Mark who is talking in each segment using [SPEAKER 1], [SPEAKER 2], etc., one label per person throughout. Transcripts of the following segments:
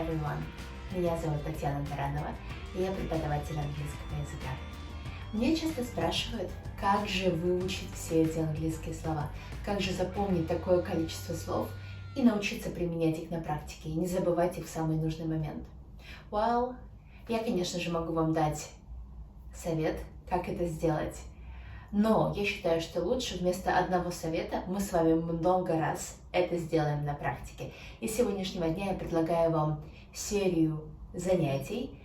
[SPEAKER 1] everyone! Меня зовут Татьяна Таранова, и я преподаватель английского языка. Мне часто спрашивают, как же выучить все эти английские слова, как же запомнить такое количество слов и научиться применять их на практике, и не забывать их в самый нужный момент. Well, я, конечно же, могу вам дать совет, как это сделать. Но я считаю, что лучше вместо одного совета мы с вами много раз это сделаем на практике. И с сегодняшнего дня я предлагаю вам серию занятий,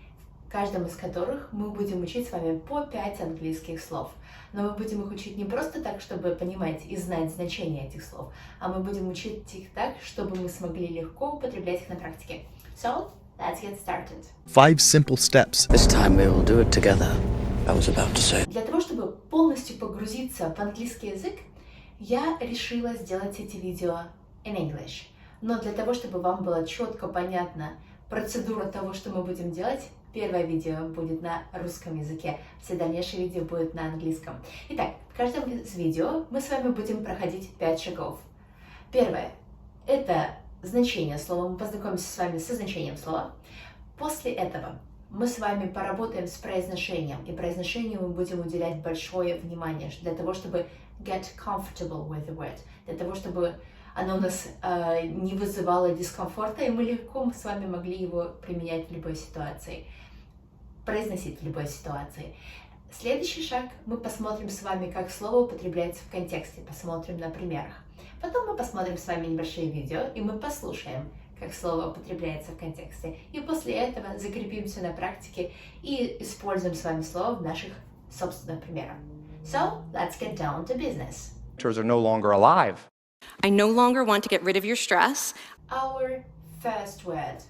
[SPEAKER 1] в каждом из которых мы будем учить с вами по 5 английских слов. Но мы будем их учить не просто так, чтобы понимать и знать значение этих слов, а мы будем учить их так, чтобы мы смогли легко употреблять их на практике. So, let's get started.
[SPEAKER 2] 5 simple steps.
[SPEAKER 3] This time we will do it together. I was about to say.
[SPEAKER 1] Для того, чтобы полностью погрузиться в английский язык, я решила сделать эти видео in English. Но для того, чтобы вам было четко понятна процедура того, что мы будем делать, первое видео будет на русском языке, все дальнейшие видео будут на английском. Итак, в каждом из видео мы с вами будем проходить 5 шагов. Первое – это значение слова, мы познакомимся с вами со значением слова. После этого мы с вами поработаем с произношением, и произношению мы будем уделять большое внимание для того, чтобы get comfortable with the word, для того, чтобы оно у нас не вызывало дискомфорта, и мы легко с вами могли его применять в любой ситуации, произносить в любой ситуации. Следующий шаг, мы посмотрим с вами, как слово употребляется в контексте, посмотрим на примерах. Потом мы посмотрим с вами небольшие видео, и мы послушаем, как слово употребляется в контексте. И после этого закрепимся на практике и используем с вами слово в наших собственных примерах. So, let's get down to business.
[SPEAKER 4] Are no longer alive.
[SPEAKER 5] I no longer want to get rid of your stress.
[SPEAKER 1] Our first word.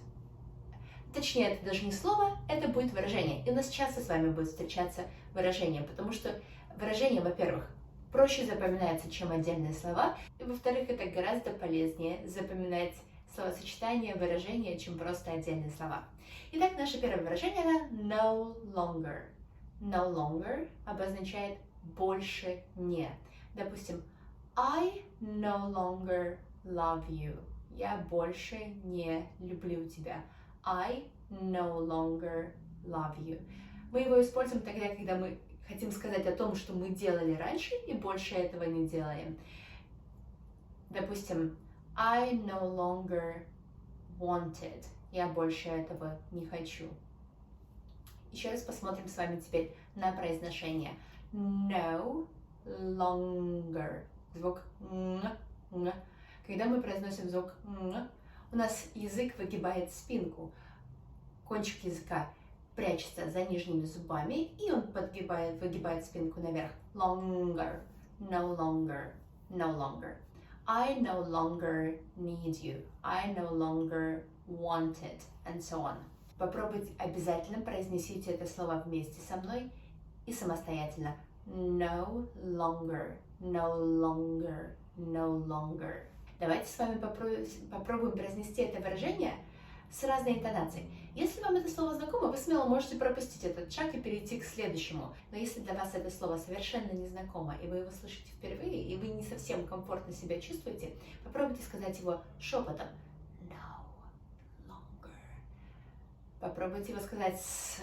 [SPEAKER 1] Точнее, это даже не слово, это будет выражение. И у нас часто с вами будет встречаться выражение, потому что выражение, во-первых, проще запоминается, чем отдельные слова, и, во-вторых, это гораздо полезнее запоминать словосочетания, выражения, чем просто отдельные слова. Итак, наше первое выражение – это no longer. No longer обозначает больше не. Допустим, I no longer love you. Я больше не люблю тебя. I no longer love you. Мы его используем тогда, когда мы хотим сказать о том, что мы делали раньше и больше этого не делаем. Допустим, I no longer wanted. Я больше этого не хочу. Еще раз посмотрим с вами теперь на произношение. No longer. Звук н. Когда мы произносим звук н, у нас язык выгибает спинку. Кончик языка прячется за нижними зубами, и он выгибает спинку наверх. Longer. No longer. No longer. I no longer need you. I no longer want it. And so on. Попробуйте, обязательно произнесите это слово вместе со мной и самостоятельно. No longer. No longer. No longer. Давайте с вами попробуем произнести это выражение с разной интонацией. Если вам это слово знакомо, вы смело можете пропустить этот шаг и перейти к следующему. Но если для вас это слово совершенно незнакомо, и вы его слышите впервые, и вы не совсем комфортно себя чувствуете, попробуйте сказать его шепотом. No longer. Попробуйте его сказать с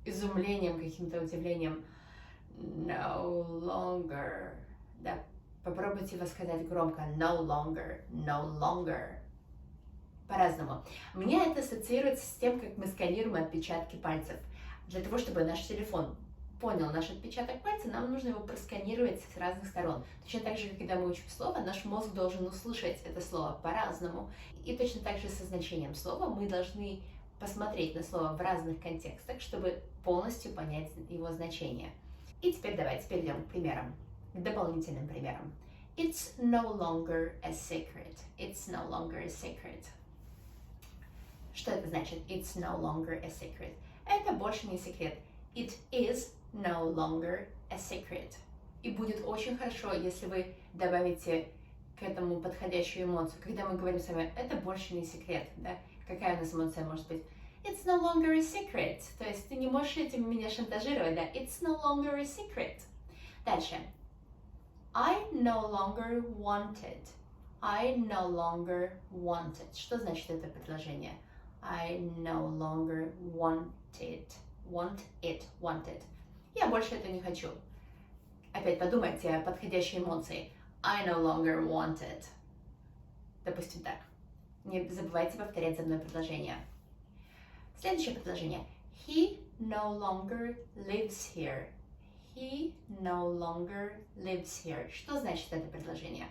[SPEAKER 1] изумлением, каким-то удивлением. No longer. Да. Попробуйте его сказать громко. No longer. No longer. По-разному. Мне это ассоциируется с тем, как мы сканируем отпечатки пальцев. Для того, чтобы наш телефон понял наш отпечаток пальца, нам нужно его просканировать с разных сторон. Точно так же, когда мы учим слово, наш мозг должен услышать это слово по-разному. И точно так же со значением слова мы должны посмотреть на слово в разных контекстах, чтобы полностью понять его значение. И теперь давайте перейдем к примерам, к дополнительным примерам. It's no longer a secret. It's no longer a secret. Что это значит? It's no longer a secret. Это больше не секрет. It is no longer a secret. И будет очень хорошо, если вы добавите к этому подходящую эмоцию. Когда мы говорим с вами, это больше не секрет, да? Какая у нас эмоция может быть? It's no longer a secret. То есть ты не можешь этим меня шантажировать, да? It's no longer a secret. Дальше. I no longer wanted. I no longer wanted. Что значит это предложение? I no longer want it. Want it. Я больше это не хочу. Опять подумайте о подходящей эмоции. I no longer want it. Допустим так. Не забывайте повторять за мной предложение. Следующее предложение. He no longer lives here. He no longer lives here. Что значит это предложение?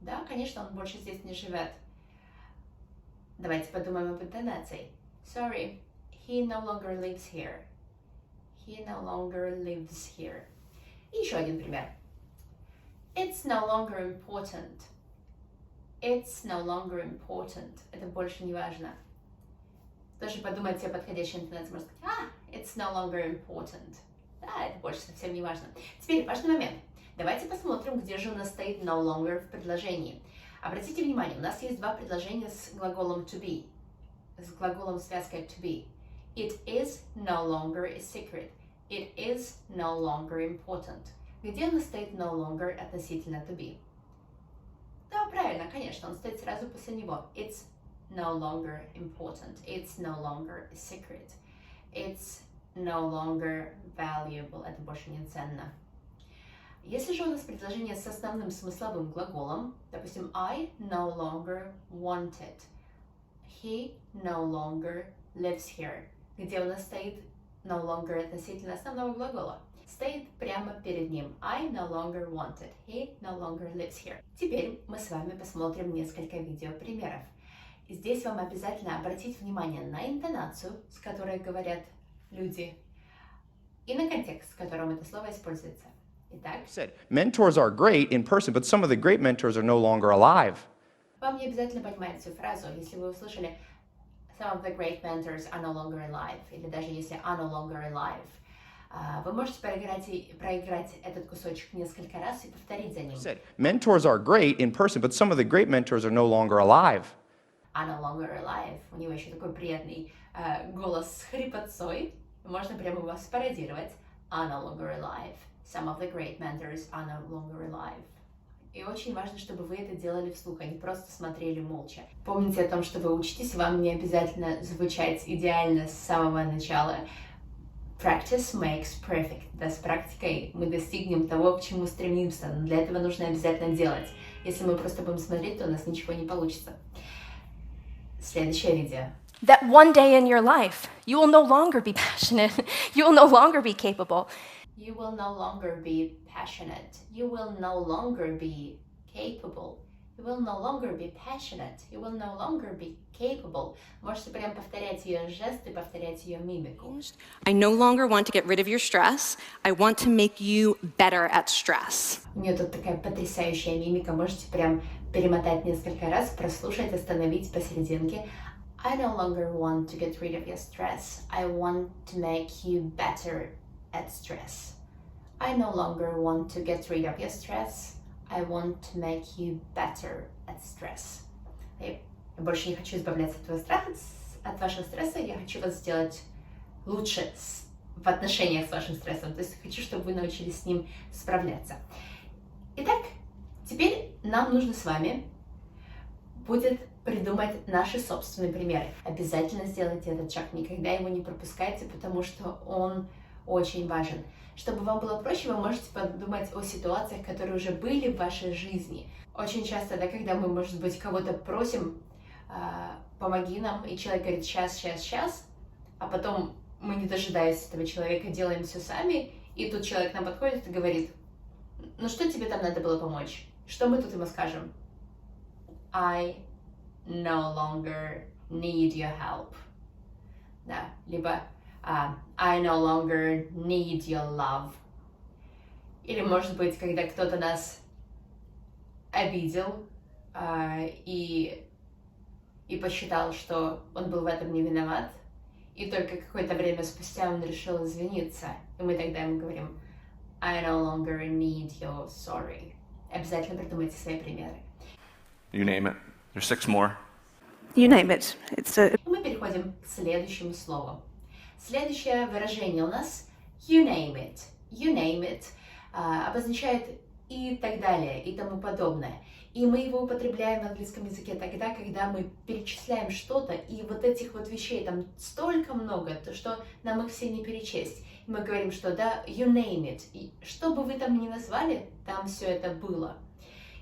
[SPEAKER 1] Да, конечно, он больше здесь не живет. Давайте подумаем об интонации. Sorry, he no longer lives here. He no longer lives here. И еще один пример. It's no longer important. It's no longer important. Это больше не важно. Тоже подумайте о подходящей интонации. Можно сказать, it's no longer important. Да, это больше совсем не важно. Теперь важный момент. Давайте посмотрим, где же у нас стоит no longer в предложении. Обратите внимание, у нас есть два предложения с глаголом to be. С глаголом связкой to be. It is no longer a secret. It is no longer important. Где у нас стоит no longer относительно to be? Да, правильно, конечно, он стоит сразу после него. It's no longer important. It's no longer a secret. It's no longer valuable. Это больше не ценно. Если же у нас предложение с основным смысловым глаголом, допустим, I no longer want it. He no longer lives here. Где у нас стоит no longer относительно основного глагола? Стоит прямо перед ним. I no longer want it. He no longer lives here. Теперь мы с вами посмотрим несколько видеопримеров. И здесь вам обязательно обратить внимание на интонацию, с которой говорят люди, и на контекст, в котором это слово используется. Итак,
[SPEAKER 4] Mentors are great in person, but some of the great mentors are no longer alive.
[SPEAKER 1] вам не обязательно понимать всю фразу. Если вы услышали some of the great mentors are no longer alive, или даже если are no longer alive, вы можете проиграть этот кусочек несколько раз и повторить за ним.
[SPEAKER 4] Mentors are great in person, but some of the great mentors are no longer alive.
[SPEAKER 1] Are no longer alive. У него еще такой приятный голос с хрипотцой. Можно прямо его спародировать. Are no longer alive. Some of the great mentors are no longer alive. И очень важно, чтобы вы это делали вслух, а не просто смотрели молча. Помните о том, что вы учитесь, вам не обязательно звучать идеально с самого начала. Practice makes perfect. Да, с практикой мы достигнем того, к чему стремимся, но для этого нужно обязательно делать. Если мы просто будем смотреть, то у нас ничего не получится. Следующее видео.
[SPEAKER 2] That one day in your life, you will no longer be passionate, you will no longer be capable.
[SPEAKER 1] You will no longer be passionate. You will no longer be capable. You will no longer be passionate. You will no longer be capable. Можете прям повторять ее жесты, повторять ее мимику.
[SPEAKER 5] I no longer want to get rid of your stress. I want to make you better at stress.
[SPEAKER 1] У нее тут такая потрясающая мимика. Можете прям перемотать несколько раз, прослушать, остановить посерединке. I no longer want to get rid of your stress. I want to make you better at stress. I no longer want to get rid of your stress. I want to make you better at stress. Я больше не хочу избавляться от твоего страха, от вашего стресса. Я хочу вас сделать лучше в отношениях с вашим стрессом. То есть хочу, чтобы вы научились с ним справляться. Итак, теперь нам нужно с вами будет придумать наши собственные примеры. Обязательно сделайте этот шаг, никогда его не пропускайте, потому что он очень важен. Чтобы вам было проще, вы можете подумать о ситуациях, которые уже были в вашей жизни. Очень часто, да, когда мы, может быть, кого-то просим, помоги нам, и человек говорит сейчас, а потом мы, не дожидаясь этого человека, делаем все сами, и тут человек нам подходит и говорит, ну что тебе там надо было помочь? Что мы тут ему скажем? I no longer need your help. Да, либо I no longer need your love. Или, может быть, когда кто-то нас обидел и посчитал, что он был в этом не виноват, и только какое-то время спустя он решил извиниться, и мы тогда ему говорим I no longer need your sorry. Обязательно придумайте свои примеры.
[SPEAKER 6] You name it. There's 6 more.
[SPEAKER 2] You name it.
[SPEAKER 1] Мы переходим к следующему слову. Следующее выражение у нас you name it. You name it обозначает и так далее, и тому подобное. И мы его употребляем в английском языке тогда, когда мы перечисляем что-то, и вот этих вот вещей там столько много, то что нам их все не перечесть. И мы говорим, что да, you name it, и что бы вы там ни назвали, там все это было.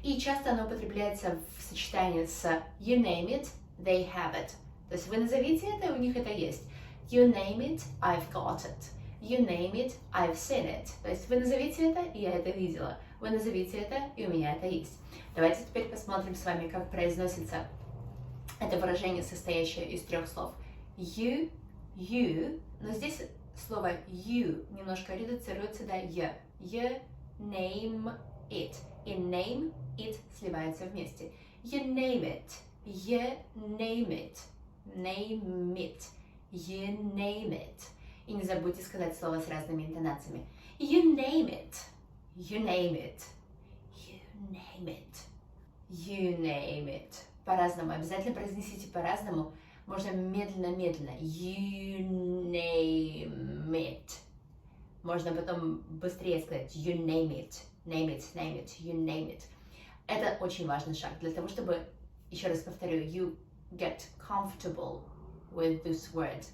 [SPEAKER 1] И часто оно употребляется в сочетании с you name it, they have it. То есть вы назовите это, у них это есть. You name it, I've got it. You name it, I've seen it. То есть вы назовите это, и я это видела. Вы назовите это, и у меня это есть. Давайте теперь посмотрим с вами, как произносится это выражение, состоящее из 3 слов. You, но здесь слово you немножко редуцируется до you. You name it. И name it сливается вместе. You name it. You name it. Name it. You name it. И не забудьте сказать слово с разными интонациями. You name it. You name it. You name it. You name it. По-разному. Обязательно произнесите по-разному. Можно медленно-медленно. You name it. Можно потом быстрее сказать. You name it. Name it, name it, you name it. Это очень важный шаг. Для того, чтобы, еще раз повторю, you get comfortable with this word.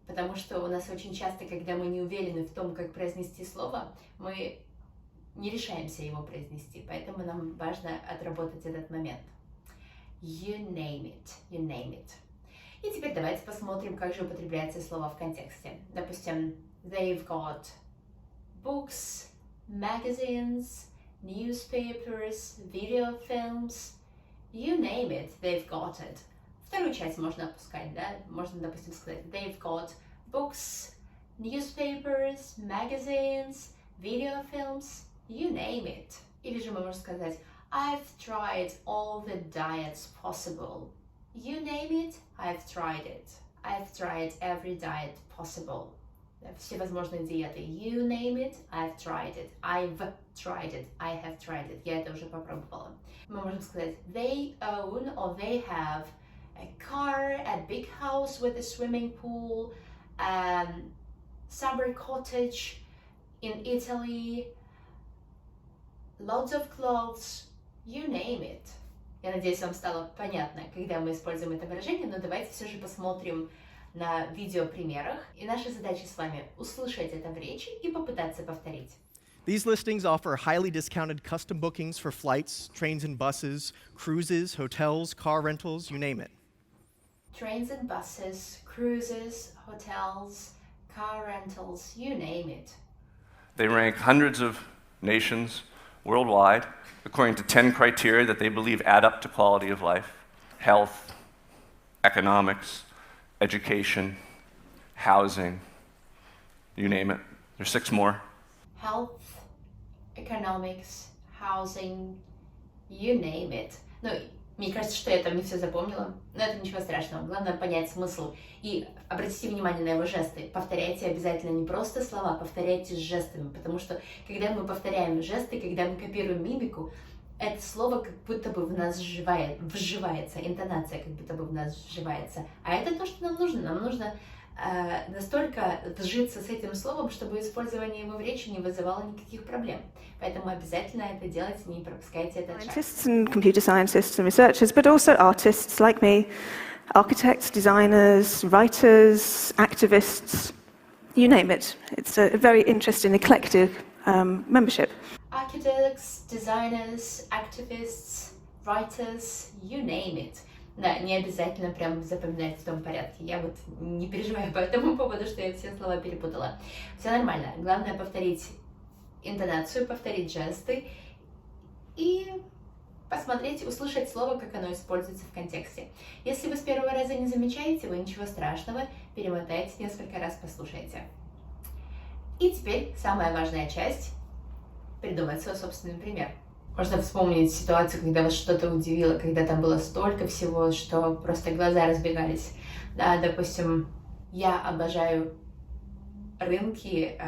[SPEAKER 1] Потому что у нас очень часто, когда мы не уверены в том, как произнести слово, мы не решаемся его произнести. Поэтому нам важно отработать этот момент. You name it, you name it. И теперь давайте посмотрим, как же употребляется слово в контексте. Допустим, they've got books, magazines, newspapers, video films, you name it, they've got it. Вторую часть можно опускать, да? Можно, допустим, сказать they've got books, newspapers, magazines, video films, you name it. Или же мы можем сказать I've tried all the diets possible. You name it, I've tried it. I've tried every diet possible. Все возможные диеты. You name it, I've tried it. I've tried it. I have tried it. Я это уже попробовала. Мы можем сказать they own or they have a car, a big house with a swimming pool, summer cottage in Italy, lots of clothes, you name it. Я надеюсь, вам стало понятно, когда мы используем это выражение, но давайте все же посмотрим на видеопримерах. И наша задача с вами услышать это в речи и попытаться повторить.
[SPEAKER 7] These listings offer highly discounted custom bookings for flights, trains and buses, cruises, hotels, car rentals, you name it.
[SPEAKER 1] Trains and buses, cruises, hotels, car rentals, you name it.
[SPEAKER 6] They rank hundreds of nations worldwide according to 10 criteria that they believe add up to quality of life: health, economics, education, housing, you name it. There's 6 more.
[SPEAKER 1] Health, economics, housing, you name it. Ну, мне кажется, что я там не все запомнила, но это ничего страшного. Главное понять смысл. И обратите внимание на его жесты. Повторяйте обязательно не просто слова, повторяйте с жестами. Потому что, когда мы повторяем жесты, когда мы копируем мимику, это слово как будто бы в нас вживается, интонация как будто бы в нас вживается. А это то, что нам нужно. Нам нужно настолько сжиться с этим словом, чтобы использование его в речи не вызывало никаких проблем. Поэтому обязательно это делайте, не пропускайте этот шаг.
[SPEAKER 8] Scientists and computer scientists and researchers, but also artists like me, architects, designers, writers, activists, you name it. It's a very interesting, eclectic membership.
[SPEAKER 1] Architects, designers, activists, writers, you name it. Да, не обязательно прям запоминать в том порядке. Я вот не переживаю по этому поводу, что я все слова перепутала. Все нормально. Главное повторить интонацию, повторить жесты и посмотреть, услышать слово, как оно используется в контексте. Если вы с первого раза не замечаете, вы ничего страшного, перемотайте несколько раз, послушайте. И теперь самая важная часть – придумать свой собственный пример. Можно вспомнить ситуацию, когда вас что-то удивило, когда там было столько всего, что просто глаза разбегались. Да, допустим, я обожаю рынки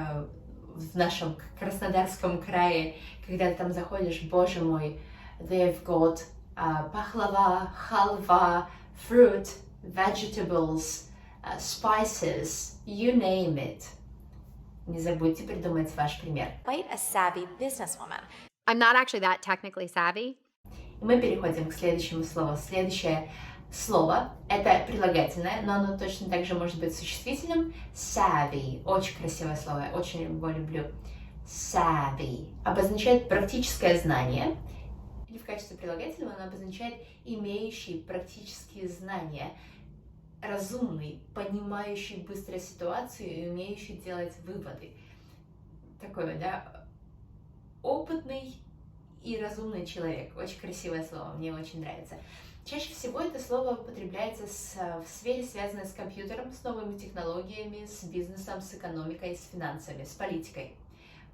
[SPEAKER 1] в нашем Краснодарском крае, когда ты там заходишь, боже мой, they've got пахлава, халва, fruit, vegetables, spices, you name it. Не забудьте придумать ваш пример.
[SPEAKER 9] Quite a savvy businesswoman. I'm not actually that technically savvy.
[SPEAKER 1] И мы переходим к следующему слову. Следующее слово – это прилагательное, но оно точно так же может быть существительным. Savvy. Очень красивое слово, я очень его люблю. Savvy обозначает практическое знание, или в качестве прилагательного оно обозначает имеющий практические знания, разумный, понимающий быстро ситуацию и умеющий делать выводы. Такой, да, опытный и разумный человек. Очень красивое слово, мне очень нравится. Чаще всего это слово употребляется в сфере, связанной с компьютером, с новыми технологиями, с бизнесом, с экономикой, с финансами, с политикой.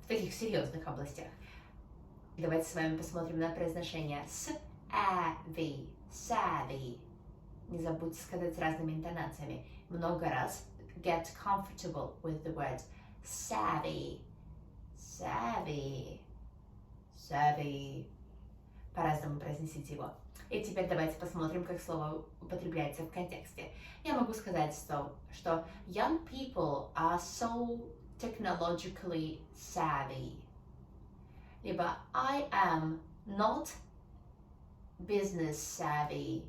[SPEAKER 1] В таких серьезных областях. Давайте с вами посмотрим на произношение. Savvy, savvy. Не забудьте сказать разными интонациями. Много раз. Get comfortable with the word savvy, savvy, savvy. По-разному произнесите его. И теперь давайте посмотрим, как слово употребляется в контексте. Я могу сказать, что young people are so technologically savvy. Либо I am not business savvy.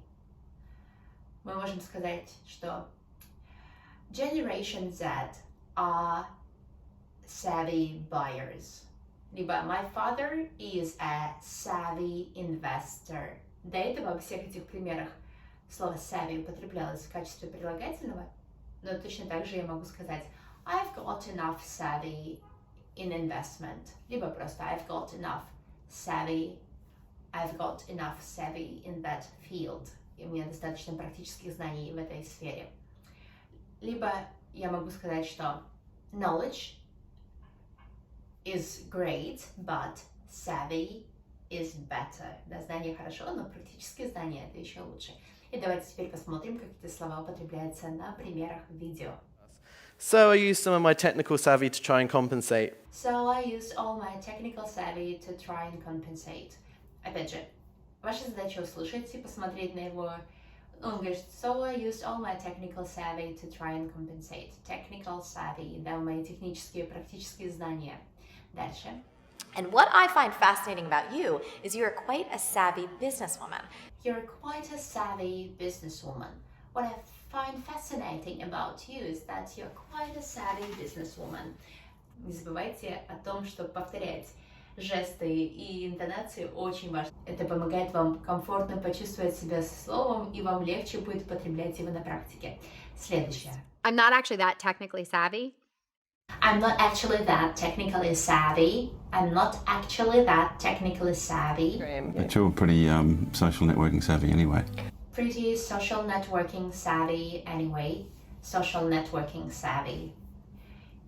[SPEAKER 1] Мы можем сказать, что Generation Z are savvy buyers. Либо my father is a savvy investor. До этого во всех этих примерах слово savvy употреблялось в качестве прилагательного, но точно так же я могу сказать I've got enough savvy in investment. Либо просто I've got enough savvy in that field. И у меня достаточно практических знаний в этой сфере. Либо я могу сказать, что knowledge is great, but savvy is better. Да, знание хорошо, но практические знания это еще лучше. И давайте теперь посмотрим, как эти слова употребляются на примерах видео.
[SPEAKER 10] So I used some of my technical savvy to try and compensate.
[SPEAKER 1] So I used all my technical savvy to try and compensate. Опять же, ваша задача услышать и посмотреть на его. Он говорит, so I used all my technical savvy to try and compensate. Technical savvy, да, мои технические, практические знания. Дальше.
[SPEAKER 2] And what I find fascinating about you is you are quite a savvy businesswoman.
[SPEAKER 1] You're quite a savvy businesswoman. What I find fascinating about you is that you're quite a savvy businesswoman. Не забывайте о том, что повторять жесты и интонации очень важно. Это помогает вам комфортно почувствовать себя со словом, и вам легче будет употреблять его на практике. Следующее.
[SPEAKER 9] I'm not actually that technically savvy.
[SPEAKER 1] I'm not actually that technically savvy. I'm not actually that technically savvy.
[SPEAKER 11] But you're pretty social networking savvy anyway.
[SPEAKER 1] Pretty social networking savvy anyway. Social networking savvy.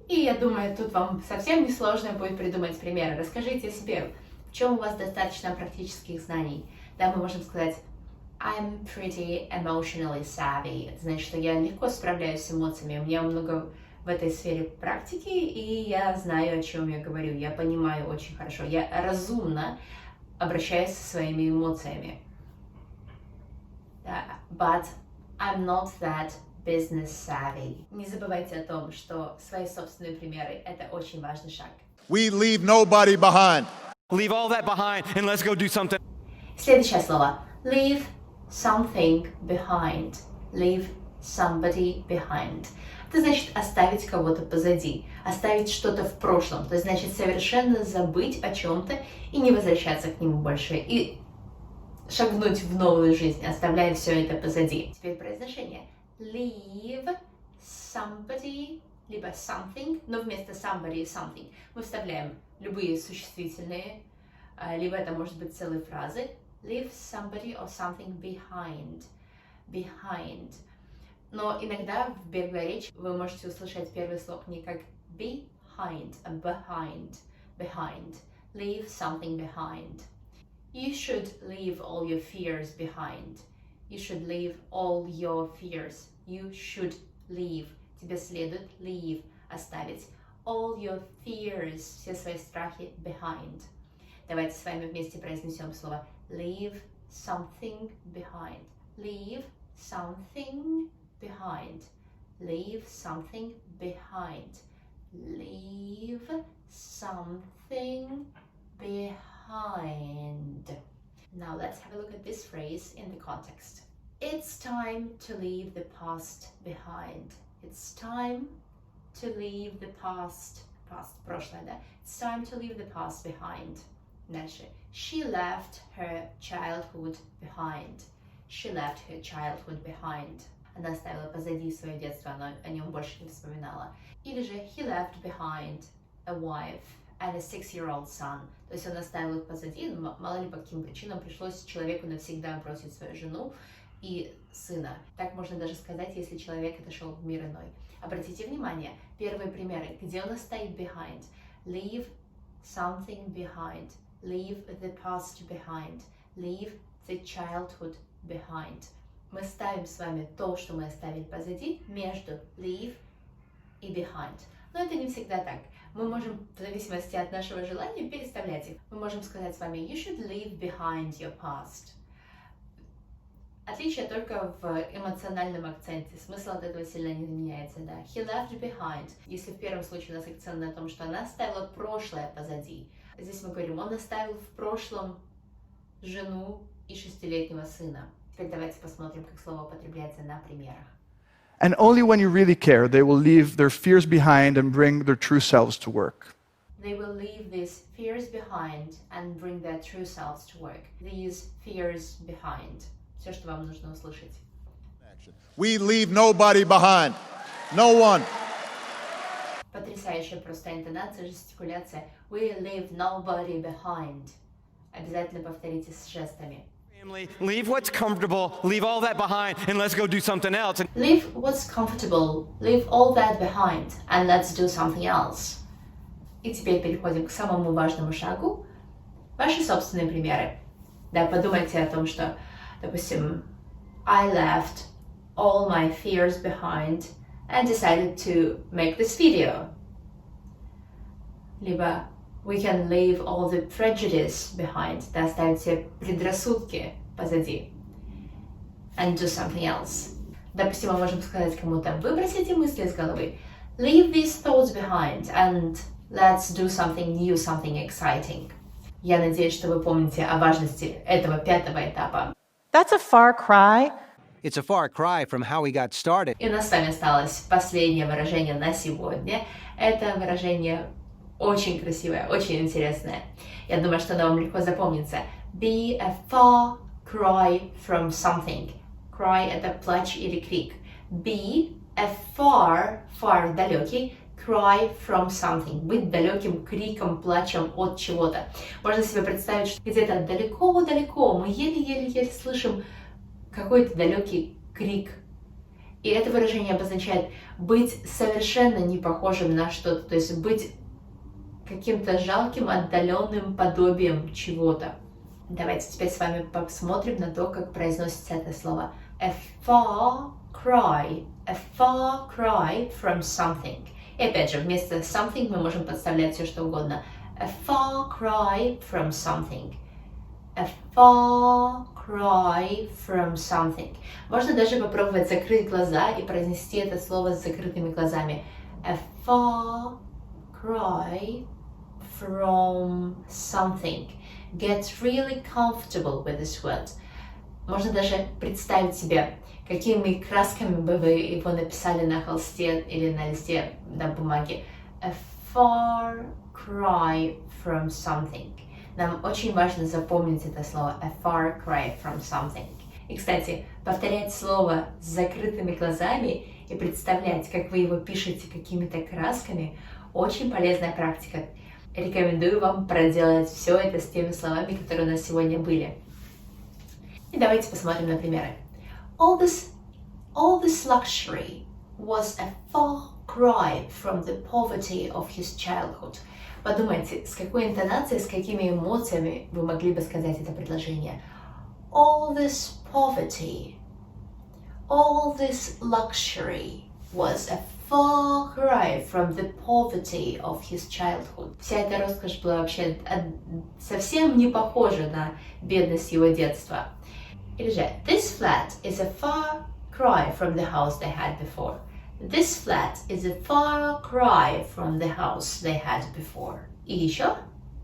[SPEAKER 1] И я думаю, тут вам совсем несложно будет придумать примеры. Расскажите о себе, в чем у вас достаточно практических знаний. Да, мы можем сказать I'm pretty emotionally savvy. Это значит, что я легко справляюсь с эмоциями. У меня много в этой сфере практики, и я знаю, о чем я говорю. Я понимаю очень хорошо. Я разумно обращаюсь со своими эмоциями. But I'm not that business savvy. Не забывайте о том, что свои собственные примеры – это очень важный шаг.
[SPEAKER 12] We leave nobody behind.
[SPEAKER 13] Leave all that behind and let's go do something.
[SPEAKER 1] Следующее слово. Leave something behind. Leave somebody behind. Это значит оставить кого-то позади, оставить что-то в прошлом. То есть значит совершенно забыть о чем-то и не возвращаться к нему больше. И шагнуть в новую жизнь, оставляя все это позади. Теперь произношение. Leave somebody, либо something, но вместо somebody и something мы вставляем любые существительные, либо это может быть целые фразы. Leave somebody or something behind. Behind. Но иногда в беглой речи вы можете услышать первый слог не как behind, а behind. Behind. Leave something behind. You should leave all your fears behind. You should leave all your fears. You should leave. Тебе следует leave, оставить. All your fears, все свои страхи behind. Давайте с вами вместе произнесем слово leave something behind. Leave something behind. Leave something behind. Leave something behind. behind. Now let's have a look at this phrase in the context. It's time to leave the past behind. It's time to leave the past, прошлое, да? It's time to leave the past behind. Дальше. She left her childhood behind. She left her childhood behind. Она оставила позади свое детство, она о нем больше не вспоминала. Или же he left behind a wife and a 6-year-old son. То есть он оставил их позади, но мало ли по каким причинам пришлось человеку навсегда бросить свою жену и сына. Так можно даже сказать, если человек отошел в мир иной. Обратите внимание, первые примеры, где у нас стоит behind. Leave something behind. Leave the past behind. Leave the childhood behind. Мы ставим с вами то, что мы оставили позади, между leave и behind. Но это не всегда так. Мы можем, в зависимости от нашего желания, переставлять их. Мы можем сказать с вами you should leave behind your past. Отличие только в эмоциональном акценте. Смысл от этого сильно не меняется, да. He left behind. Если в первом случае у нас акцент на том, что она оставила прошлое позади. Здесь мы говорим, он оставил в прошлом жену и 6-летнего сына. Теперь давайте посмотрим, как слово употребляется на примерах.
[SPEAKER 12] And only when you really care, they will leave their fears behind and bring their true selves to work.
[SPEAKER 1] They will leave these fears behind and bring their true selves to work. These fears behind. Все, что вам нужно услышать.
[SPEAKER 12] We leave nobody behind. No one.
[SPEAKER 1] Потрясающая просто интонация, жестикуляция. We leave nobody behind. Обязательно повторите с жестами.
[SPEAKER 13] Leave what's comfortable, leave all that behind, and let's go do something else.
[SPEAKER 1] Leave what's comfortable, leave all that behind, and let's do something else. И теперь переходим к самому важному шагу. Ваши собственные примеры. Да, подумайте о том, что, допустим, I left all my fears behind and decided to make this video. Либо we can leave all the prejudice behind, да, оставить все предрассудки позади, and do something else. Допустим, мы можем сказать кому-то, выбрось эти мысли из головы, leave these thoughts behind, and let's do something new, something exciting. Я надеюсь, что вы помните о важности этого 5-го этапа.
[SPEAKER 14] That's a far cry.
[SPEAKER 15] It's a far cry from how we got started.
[SPEAKER 1] И у нас с вами осталось последнее выражение на сегодня. Это выражение очень красивое, очень интересное. Я думаю, что оно вам легко запомнится. Be a far cry from something. Cry — это плач или крик. Be a far далекий, cry from something. Быть далеким криком, плачем от чего-то. Можно себе представить, что где-то далеко-далеко мы еле-еле слышим какой-то далекий крик. И это выражение обозначает быть совершенно не похожим на что-то, то есть быть каким-то жалким, отдаленным подобием чего-то. Давайте теперь с вами посмотрим на то, как произносится это слово. A far cry from something. И опять же, вместо something мы можем подставлять все, что угодно. A far cry from something. A far cry from something. Можно даже попробовать закрыть глаза и произнести это слово с закрытыми глазами. A far cry from something. Get really comfortable with this word. Можно даже представить себе, какими красками бы вы его написали на холсте или на листе на бумаге. A far cry from something. Нам очень важно запомнить это слово. A far cry from something. И, кстати, повторять слово с закрытыми глазами и представлять, как вы его пишете какими-то красками, очень полезная практика. Рекомендую вам проделать все это с теми словами, которые у нас сегодня были. И давайте посмотрим на примеры. All this luxury was a far cry from the poverty of his childhood. Подумайте, с какой интонацией, с какими эмоциями вы могли бы сказать это предложение. All this poverty, all this luxury was a far cry from the poverty of his childhood. Вся эта роскошь была вообще совсем не похожа на бедность его детства. Или же, this flat is a far cry from the house they had before. This flat is a far cry from the house they had before. И еще,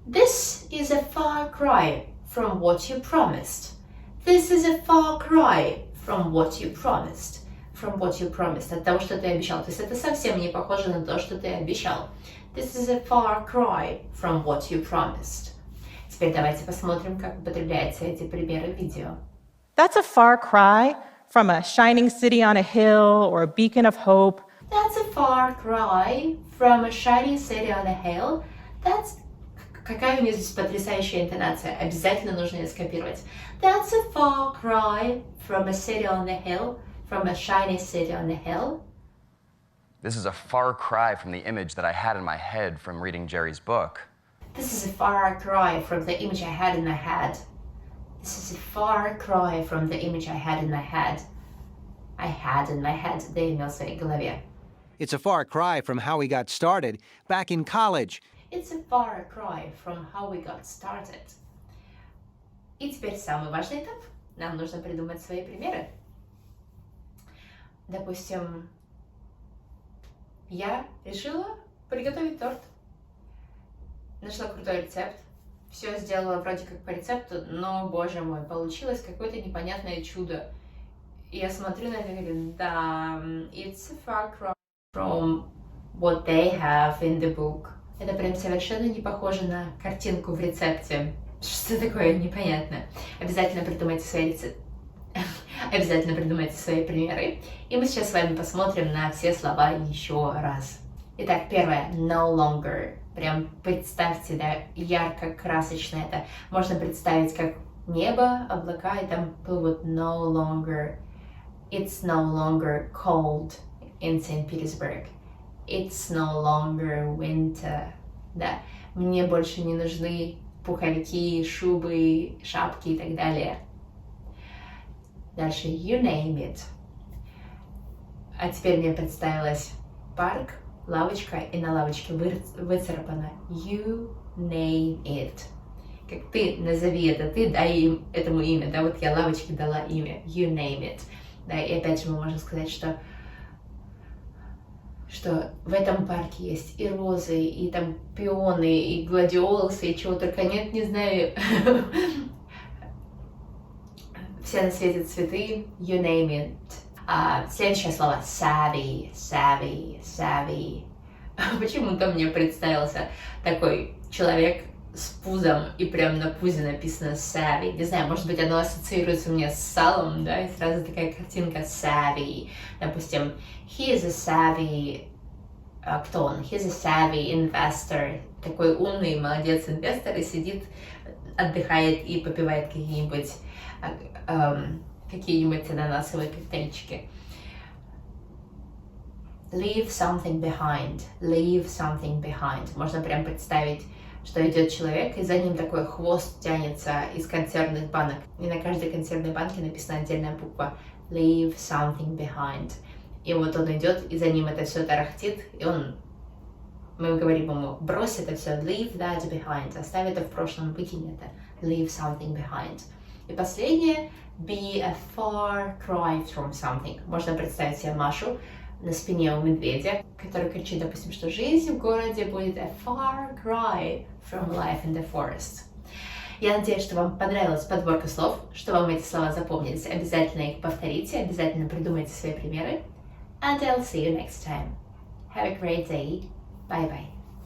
[SPEAKER 1] This is a far cry from what you promised. This is a far cry from what you promised. From what you promised. От того, что ты обещал. То есть это совсем не похоже на то, что ты обещал. This is a far cry from what you promised. Теперь давайте посмотрим, как употребляются эти примеры в видео.
[SPEAKER 14] That's a far cry from a shining city on a hill or a beacon of hope.
[SPEAKER 1] That's a far cry from a shining city on a hill. That's... Какая у нее здесь потрясающая интонация. Обязательно нужно ее скопировать. That's a far cry from a city on the hill. From a shiny city on the hill.
[SPEAKER 16] This is a far cry from the image that I had in my head from reading Jerry's book.
[SPEAKER 1] This is a far cry from the image I had in my head. This is a far cry from the image I had in my head. I had in my head. Да, имел в своей голове.
[SPEAKER 15] It's a far cry from how we got started back in college.
[SPEAKER 1] It's a far cry from how we got started. И теперь самый важный этап. Нам нужно придумать свои примеры. Допустим, я решила приготовить торт. Нашла крутой рецепт. Все сделала вроде как по рецепту, но, боже мой, получилось какое-то непонятное чудо. И я смотрю на это и говорю, да, it's a far cry from what they have in the book. Это прям совершенно не похоже на картинку в рецепте. Что такое непонятное? Обязательно придумайте свои рецепты. Обязательно придумайте свои примеры. И мы сейчас с вами посмотрим на все слова еще раз. Итак, первое. No longer. Прям представьте, да, ярко-красочно это. Можно представить как небо, облака, и там плывут no longer. It's no longer cold in St. Petersburg. It's no longer winter. Да, мне больше не нужны пуховики, шубы, шапки и так далее. Дальше, you name it. А теперь мне представилась парк, лавочка, и на лавочке выцарапано you name it. Как ты назови это, ты дай им этому имя, да, вот я лавочке дала имя, you name it. Да, и опять же мы можем сказать, что в этом парке есть и розы, и там пионы, и гладиолусы, и чего только нет, не знаю. Все на свете цветы, you name it. Следующее слово savvy, savvy, savvy. Почему-то мне представился такой человек с пузом, и прям на пузе написано savvy. Не знаю, может быть, оно ассоциируется у меня с салом, да, и сразу такая картинка savvy. Допустим, he is a savvy... Кто он? He's a savvy investor. Такой умный, молодец инвестор, и сидит, отдыхает и попивает какие-нибудь ананасовые коктейльчики. Leave something behind. Leave something behind. Можно прям представить, что идет человек, и за ним такой хвост тянется из консервных банок. И на каждой консервной банке написана отдельная буква Leave something behind. И вот он идет, и за ним это все тарахтит, и мы говорим ему, брось это все, leave that behind, оставь это в прошлом, выкинь это, leave something behind. И последнее, be a far cry from something. Можно представить себе Машу на спине у медведя, который кричит, допустим, что жизнь в городе будет a far cry from life in the forest. Я надеюсь, что вам понравилась подборка слов, что вам эти слова запомнились. Обязательно их повторите, обязательно придумайте свои примеры. And I'll see you next time. Have a great day. Bye bye.